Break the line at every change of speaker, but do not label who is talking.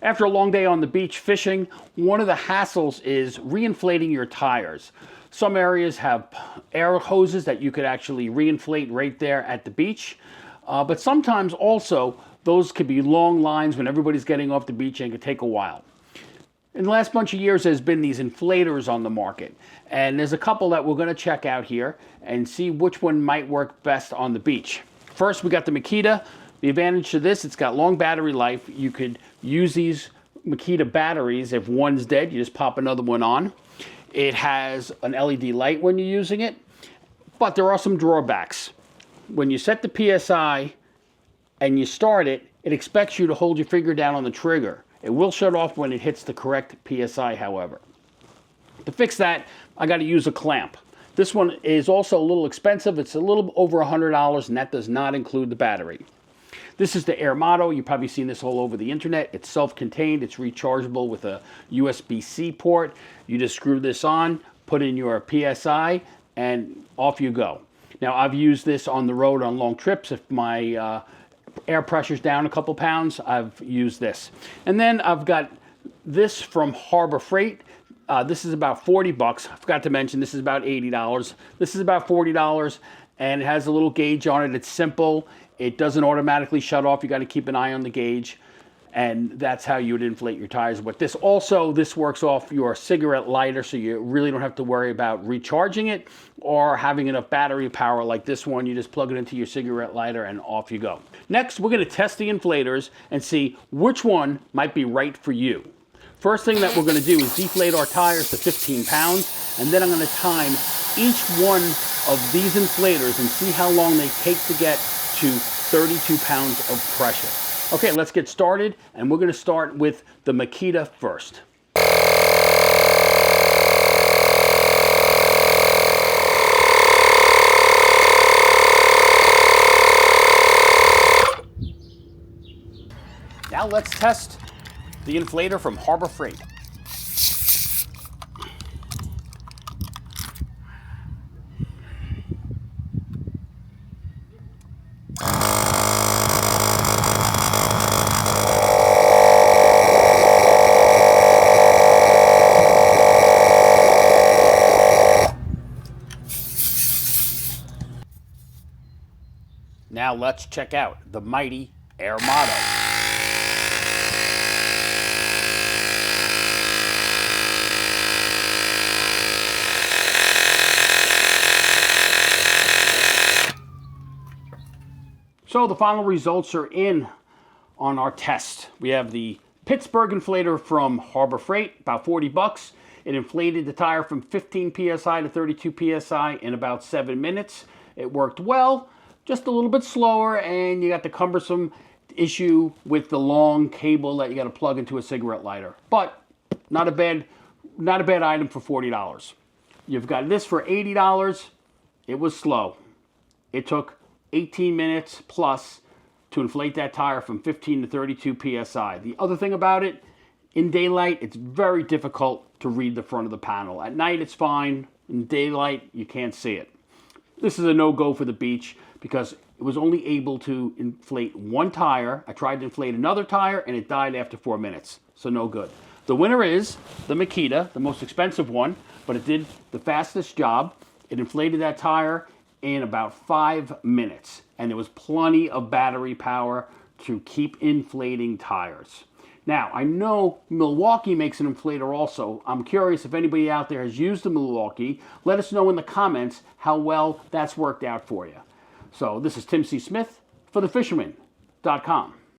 After a long day on the beach fishing, one of the hassles is reinflating your tires. Some areas have air hoses that you could actually reinflate right there at the beach. But sometimes also those could be long lines when everybody's getting off the beach and it could take a while. In the last bunch of years, there's been these inflators on the market. And there's a couple that we're going to check out here and see which one might work best on the beach. First, we got the Makita. The advantage to this, it's got long battery life. You could use these Makita batteries. If one's dead, you just pop another one on. It has an LED light when you're using it, but there are some drawbacks. When you set the PSI and you start it, it expects you to hold your finger down on the trigger. It will shut off when it hits the correct PSI, however. To fix that, I got to use a clamp. This one is also a little expensive. It's a little over $100, and that does not include the battery. This is the Air Motto. You've probably seen this all over the internet. It's self-contained. It's rechargeable with a USB-C port. You just screw this on, put in your PSI, and off you go. Now, I've used this on the road on long trips. If my air pressure's down a couple pounds, I've used this. And then I've got this from Harbor Freight. This is about 40 bucks. I forgot to mention this is about $80. This is about $40, and it has a little gauge on it. It's simple. It doesn't automatically shut off. You got to keep an eye on the gauge, and that's how you would inflate your tires. But this works off your cigarette lighter, so you really don't have to worry about recharging it or having enough battery power like this one. You just plug it into your cigarette lighter and off you go. Next, we're going to test the inflators and see which one might be right for you. First thing that we're going to do is deflate our tires to 15 pounds, and then I'm going to time each one of these inflators and see how long they take to get to 32 pounds of pressure. Okay, let's get started, and we're going to start with the Makita first. Now let's test the inflator from Harbor Freight. Now let's check out the mighty Air Motto. So the final results are in on our test. We have the Pittsburgh inflator from Harbor Freight, about 40 bucks. It inflated the tire from 15 PSI to 32 PSI in about 7 minutes. It worked well, just a little bit slower, and you got the cumbersome issue with the long cable that you got to plug into a cigarette lighter. But not a bad item for $40. You've got this for $80. It was slow. It took 18 minutes plus to inflate that tire from 15 to 32 PSI. The other thing about it, in daylight, it's very difficult to read the front of the panel. At night, it's fine. In daylight, you can't see it. This is a no-go for the beach because it was only able to inflate one tire. I tried to inflate another tire, and it died after 4 minutes, so no good. The winner is the Makita, the most expensive one, but it did the fastest job. It inflated that tire in about 5 minutes, and there was plenty of battery power to keep inflating tires. Now, I know Milwaukee makes an inflator also. I'm curious if anybody out there has used the Milwaukee. Let us know in the comments how well that's worked out for you. So this is Tim C. Smith for the Fisherman.com.